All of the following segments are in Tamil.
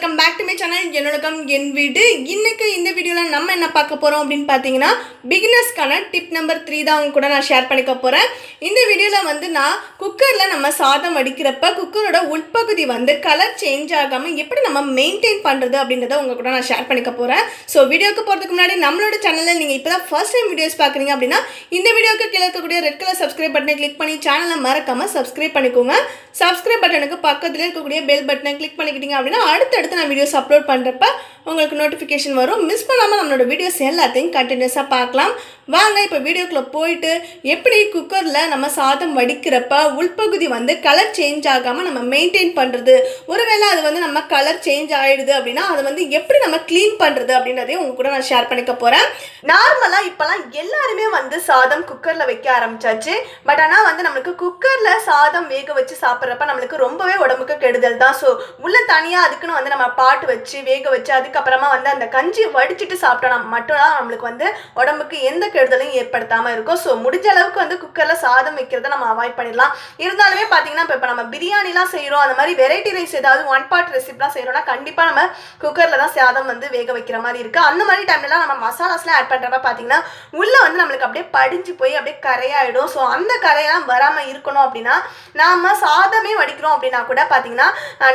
Welcome back to my channel என்னோடக்கம் என் வீடு. இன்னைக்கு இந்த வீடியோவில் நம்ம என்ன பார்க்க போகிறோம் அப்படின்னு பார்த்தீங்கன்னா பிகினர்ஸ்க்கான டிப் நம்பர் 3 தான் அவங்க கூட நான் ஷேர் பண்ணிக்க போகிறேன். இந்த வீடியோவில் வந்து நான் குக்கரில் நம்ம சாதம் வடிக்கிறப்ப குக்கரோட உள்பகுதி வந்து கலர் சேஞ்ச் ஆகாமல் எப்படி நம்ம மெயின்டைன் பண்ணுறது அப்படின்றத உங்கள் கூட நான் ஷேர் பண்ணிக்க போகிறேன். ஸோ வீடியோக்கு போகிறதுக்கு முன்னாடி நம்மளோட சேனலில் நீங்கள் இப்போ தான் ஃபர்ஸ்ட் டைம் வீடியோஸ் பார்க்குறீங்க அப்படின்னா இந்த வீடியோக்கு கீழே இருக்கக்கூடிய ரெட் கலர் சப்ஸ்கிரைப் பட்டனை கிளிக் பண்ணி சேனலை மறக்காமல் சப்ஸ்கிரைப் பண்ணிக்கோங்க. சப்ஸ்கிரைப் பட்டனுக்கு பக்கத்தில் இருக்கக்கூடிய பெல் பட்டனை கிளிக் பண்ணிக்கிட்டீங்க அப்படின்னா அடுத்தடுத்து நான் வீடியோஸ் அப்லோட் பண்ணுறப்ப உங்களுக்கு நோட்டிஃபிகேஷன் வரும். மிஸ் பண்ணாமல் நம்மளோட வீடியோஸ் எல்லாத்தையும் கண்டினியூஸாக பார்க்கலாம். வாங்க இப்போ வீடியோக்குள்ளே போயிட்டு எப்படி குக்கரில் நம்ம சாதம் வடிக்கிறப்ப உள்பகுதி வந்து கலர் சேஞ்ச் ஆகாமல் நம்ம மெயின்டைன் பண்ணுறது, ஒருவேளை அது வந்து நம்ம கலர் சேஞ்ச் ஆகிடுது அப்படின்னா அதை வந்து எப்படி நம்ம க்ளீன் பண்ணுறது அப்படின்றதையும் உங்க கூட நான் ஷேர் பண்ணிக்க போகிறேன். நார்மலாக இப்போலாம் எல்லாருமே வந்து சாதம் குக்கரில் வைக்க ஆரம்பிச்சாச்சு. பட் ஆனால் வந்து நம்மளுக்கு குக்கரில் சாதம் வேக வச்சு சாப்பிட்றப்ப நம்மளுக்கு ரொம்பவே உடம்புக்கு கெடுதல் தான். ஸோ உள்ள தனியாக அதுக்குன்னு வந்து நம்ம பாட்டு வச்சு வேக வச்சு அதுக்கப்புறமா வந்து அந்த கஞ்சி வடிச்சிட்டு சாப்பிட்டோம்னா மட்டும்தான் நம்மளுக்கு வந்து உடம்புக்கு எந்த கெடுதலையும் ஏற்படுத்தாமல் இருக்கும். ஸோ முடிஞ்ச அளவுக்கு வந்து குக்கரில் சாதம் வைக்கிறத நம்ம அவாய்ட் பண்ணிடலாம். இருந்தாலுமே பார்த்தீங்கன்னா இப்போ நம்ம பிரியாணிலாம் செய்கிறோம், அந்த மாதிரி வெரைட்டி ரைஸ் ஏதாவது ஒன் பார்ட் ரெசிபிலாம் செய்கிறோம்னா கண்டிப்பாக நம்ம குக்கரில் தான் சாதம் வந்து வேக வைக்கிற மாதிரி இருக்குது. அந்த மாதிரி டைம்லலாம் நம்ம மசாலாஸ்லாம் ஆட் பண்ணுறப்ப பார்த்தீங்கன்னா உள்ளே வந்து நம்மளுக்கு அப்படியே படிஞ்சு போய் அப்படியே கரையாயிடும். ஸோ அந்த கரையெல்லாம் வராமல் இருக்கணும் அப்படின்னா நாம் சாதமே வடிக்கிறோம் அப்படின்னா கூட பார்த்தீங்கன்னா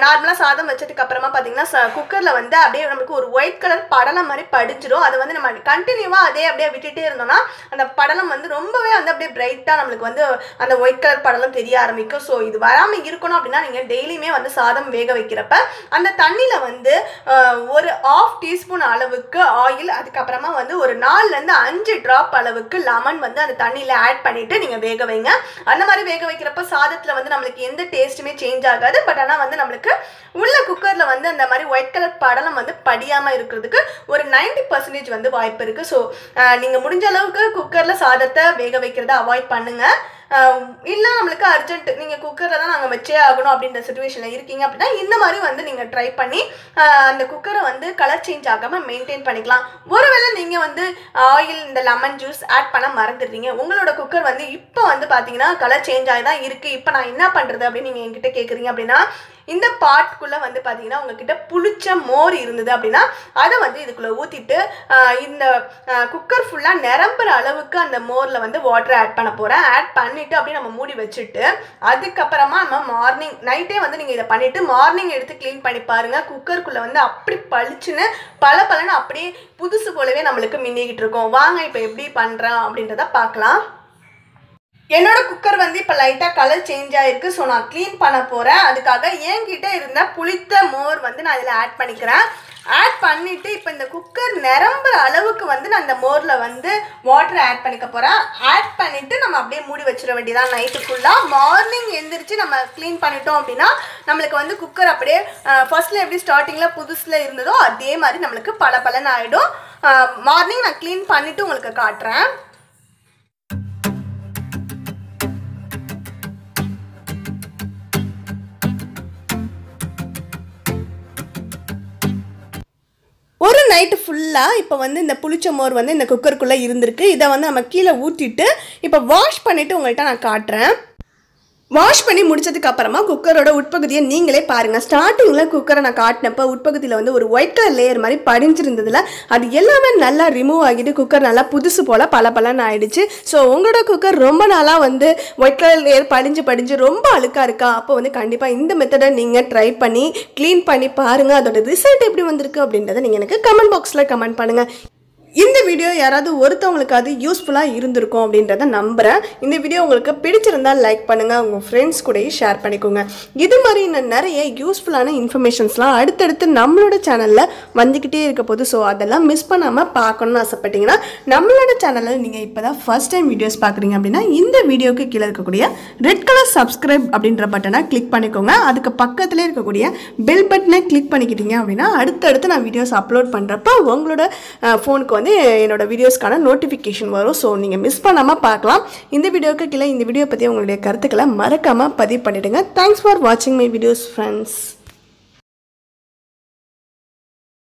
நார்மலாக சாதம் வச்சதுக்கு அப்புறமா பார்த்தீங்கன்னா குக்கரில் வந்து அப்படியே நமக்கு ஒரு ஒயிட் கலர் படலம் மாதிரி படிஞ்சிடும். அது வந்து நம்ம கண்டினியூவாக அதே அப்படியே விட்டுட்டே இருந்தோம்னா அந்த படலம் வந்து ரொம்பவே வந்து அப்படியே பிரைட்டாக நம்மளுக்கு வந்து அந்த ஒயிட் கலர் படலம் தெரிய ஆரம்பிக்கும். ஸோ இது வராமல் இருக்கணும் அப்படின்னா நீங்கள் டெய்லியுமே வந்து சாதம் வேக வைக்கிறப்ப அந்த தண்ணியில் வந்து ஒரு 1/2 டீஸ்பூன் அளவுக்கு ஆயில், அதுக்கப்புறமா வந்து ஒரு 4லேருந்து 5 ட்ராப் அளவுக்கு லெமன் வந்து அந்த தண்ணியில் ஆட் பண்ணிவிட்டு நீங்கள் வேக வைங்க. அந்த மாதிரி வேக வைக்கிறப்ப சாதத்தில் வந்து நம்மளுக்கு எந்த டேஸ்ட்டுமே சேஞ்ச் ஆகாது. பட் ஆனால் வந்து நம்மளுக்கு உள்ள குக்கரில் வந்து அந்த மாதிரி ஒயிட் கலர் படலம் வந்து படியாமல் இருக்கிறதுக்கு ஒரு 90% வந்து வாய்ப்பு இருக்குது. ஸோ நீங்கள் முடிஞ்ச அளவுக்கு குக்கரில் சாதத்தை வேக வைக்கிறத அவாய்ட் பண்ணுங்கள். இல்லை நம்மளுக்கு அர்ஜென்ட் நீங்கள் குக்கரில் தான் நாங்கள் வச்சே ஆகணும் அப்படின்ற சிச்சுவேஷனில் இருக்கீங்க அப்படின்னா இந்த மாதிரி வந்து நீங்கள் ட்ரை பண்ணி அந்த குக்கரை வந்து கலர் சேஞ்ச் ஆகாமல் மெயின்டைன் பண்ணிக்கலாம். ஒருவேளை நீங்கள் வந்து ஆயில் இந்த லெமன் ஜூஸ் ஆட் பண்ண மறந்துடுறீங்க, உங்களோட குக்கர் வந்து இப்போ வந்து பார்த்தீங்கன்னா கலர் சேஞ்ச் ஆகி தான் இருக்குது, இப்போ நான் என்ன பண்ணுறது அப்படின்னு நீங்கள் என்கிட்ட கேட்குறீங்க அப்படின்னா இந்த பாட்டுக்குள்ளே வந்து பார்த்தீங்கன்னா உங்ககிட்ட புளிச்ச மோர் இருந்தது அப்படின்னா அதை வந்து இதுக்குள்ளே ஊற்றிட்டு இந்த குக்கர் ஃபுல்லாக நிரம்புற அளவுக்கு அந்த மோரில் வந்து வாட்டரை ஆட் பண்ண போகிறேன். ஆட் பண்ணிவிட்டு அப்படியே நம்ம மூடி வச்சுட்டு அதுக்கப்புறமா நம்ம நைட்டே வந்து நீங்கள் இதை பண்ணிவிட்டு மார்னிங் எடுத்து க்ளீன் பண்ணி பாருங்கள். குக்கருக்குள்ளே வந்து அப்படி பளிச்சுன்னு பலன்னு அப்படியே புதுசு போலவே நம்மளுக்கு மின்னிக்கிட்டு இருக்கோம். வாங்க இப்போ எப்படி பண்ணுறேன் அப்படின்றத பார்க்கலாம். என்னோட குக்கர் வந்து இப்போ லைட்டாக கலர் சேஞ்ச் ஆகிருக்கு. ஸோ நான் க்ளீன் பண்ண போகிறேன். அதுக்காக என்கிட்ட இருந்த புளித்த மோர் வந்து நான் இதில் ஆட் பண்ணிக்கிறேன். ஆட் பண்ணிவிட்டு இப்போ இந்த குக்கர் நிரம்புற அளவுக்கு வந்து நான் இந்த மோரில் வந்து வாட்டரை ஆட் பண்ணிக்க போகிறேன். ஆட் பண்ணிவிட்டு நம்ம அப்படியே மூடி வச்சிட வேண்டியதான் நைட்டு ஃபுல்லாக. மார்னிங் எழுந்திரிச்சு நம்ம க்ளீன் பண்ணிட்டோம் அப்படின்னா நம்மளுக்கு வந்து குக்கர் அப்படியே ஃபர்ஸ்ட்டில் எப்படி ஸ்டார்டிங்கில் புதுசில் இருந்ததோ அதே மாதிரி நம்மளுக்கு பலன்னு ஆகிடும். மார்னிங் நான் க்ளீன் பண்ணிவிட்டு உங்களுக்கு காட்டுறேன். ஒரு நைட்டு ஃபுல்லாக இப்போ வந்து இந்த புளிச்ச மோர் வந்து இந்த குக்கருக்குள்ளே இருந்திருக்கு. இதை வந்து நம்ம கீழே ஊற்றிட்டு இப்போ வாஷ் பண்ணிவிட்டு உங்கள்கிட்ட நான் காட்டுறேன். வாஷ் பண்ணி முடிச்சதுக்கு அப்புறமா குக்கரோட உட்பகுதியை நீங்களே பாருங்கள். ஸ்டார்டிங்கில் குக்கரை நான் காட்டினப்போ உட்பகுதியில் வந்து ஒரு ஒயிட் கலர் லேயர் மாதிரி படிஞ்சிருந்ததில் அது எல்லாமே நல்லா ரிமூவ் ஆகிட்டு குக்கர் நல்லா புதுசு போல் பலன்னு ஆகிடுச்சு. ஸோ உங்களோட குக்கர் ரொம்ப நாளாக வந்து ஒயிட் கலர் லேயர் படிஞ்சு ரொம்ப அழுக்காக இருக்கா, அப்போ வந்து கண்டிப்பாக இந்த மெத்தடை நீங்கள் ட்ரை பண்ணி க்ளீன் பண்ணி பாருங்கள். அதோட ரிசல்ட் எப்படி வந்திருக்கு அப்படின்றத நீங்கள் எனக்கு கமெண்ட் பாக்ஸில் கமெண்ட் பண்ணுங்கள். இந்த வீடியோ யாராவது ஒருத்தவங்களுக்கு அது யூஸ்ஃபுல்லாக இருந்திருக்கும் அப்படின்றத நம்புகிறேன். இந்த வீடியோ உங்களுக்கு பிடிச்சிருந்தால் லைக் பண்ணுங்கள், உங்கள் ஃப்ரெண்ட்ஸ் கூடயும் ஷேர் பண்ணிக்கோங்க. இது மாதிரி நிறைய யூஸ்ஃபுல்லான இன்ஃபர்மேஷன்ஸ்லாம் அடுத்தடுத்து நம்மளோட சேனலில் வந்துக்கிட்டே இருக்க போது. ஸோ அதெல்லாம் மிஸ் பண்ணாமல் பார்க்கணுன்னு ஆசைப்பட்டீங்கன்னா நம்மளோட சேனலில் நீங்கள் இப்போ தான் ஃபர்ஸ்ட் டைம் வீடியோஸ் பார்க்குறீங்க அப்படின்னா இந்த வீடியோக்கு கீழே இருக்கக்கூடிய ரெட் கலர் சப்ஸ்கிரைப் அப்படின்ற பட்டனை கிளிக் பண்ணிக்கோங்க. அதுக்கு பக்கத்துலேயே இருக்கக்கூடிய பெல் பட்டனை கிளிக் பண்ணிக்கிட்டீங்க அப்படின்னா அடுத்தடுத்து நான் வீடியோஸ் அப்லோட் பண்ணுறப்ப உங்களோட ஃபோனுக்கு வந்து என்னோட வீடியோஸ்க்கான நோட்டிஃபிகேஷன் வரும். ஸோ நீங்கள் மிஸ் பண்ணாமல் பார்க்கலாம். இந்த வீடியோக்கு கீழே இந்த வீடியோ பற்றி உங்களுடைய கருத்துக்களை மறக்காமல் பதிவு பண்ணிவிடுங்க. தேங்க்ஸ் ஃபார் வாட்சிங் மை வீடியோஸ் ஃப்ரெண்ட்ஸ்.